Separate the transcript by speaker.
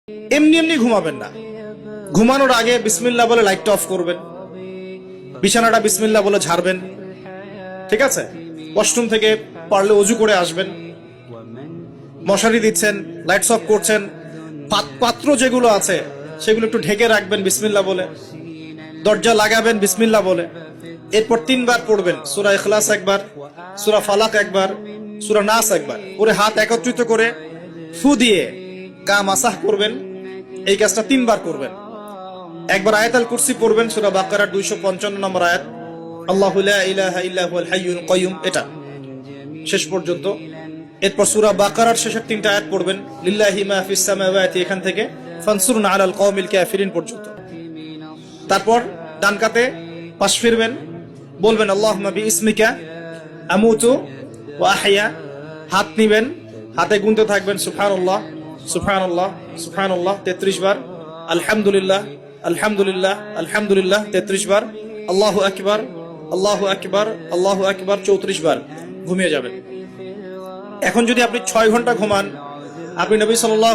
Speaker 1: এমনি এমনি ঘুমাবেন না। ঘুমানোর আগে বিসমিল্লাহ বলে লাইটটা অফ করবেন, বিছানাটা বিসমিল্লাহ বলে ঝাড়বেন, ঠিক আছে? ওয়াশরুম থেকে পারলে অজু করে আসবেন। মশারি দিচ্ছেন, লাইটস অফ করছেন, পাত্র যেগুলো আছে সেগুলো একটু ঢেকে রাখবেন বিসমিল্লাহ বলে, দরজা লাগাবেন বিসমিল্লাহ বলে। এরপর 3 বার পড়বেন সূরা ইখলাস একবার, সূরা ফালাক একবার, সূরা নাস একবার, পরে হাত একত্রিত করে ফু দিয়ে গা মাসাহ করবেন। এই কাজটা 3 বার করবেন। একবার আয়াতুল কুরসি পড়বেন, সূরা বাকারার 255 নম্বর আয়াত, আল্লাহু লা ইলাহা ইল্লা হুয়াল হাইয়ুল কাইয়ুম, এটা শেষ পর্যন্ত। এরপর সূরা বাকারার শেষের 3টা আয়াত পড়বেন, লিল্লাহি মা ফিস সামাওয়াতি, এখান থেকে ফানসুরনা আলাল কওমিল কাফিরিন পর্যন্ত। তারপর ডান কাতে পাশ ফিরবেন, বলবেন আল্লাহুম্মা বিইসমিকা আমুতু ওয়া আহইয়া। হাত নিবেন, হাতে গুনতে থাকবেন সুবহানাল্লাহ সুবহানাল্লাহ সুবহানাল্লাহ 33 বার, আলহামদুলিল্লাহ আলহামদুলিল্লাহ আলহামদুলিল্লাহ 33 বার, আল্লাহু আকবার আল্লাহু আকবার আল্লাহু আকবার 34 বার। ঘুমিয়ে যাবেন। এখন যদি আপনি 6 ঘন্টা ঘুমান, আপনি নবী সাল্লাল্লাহু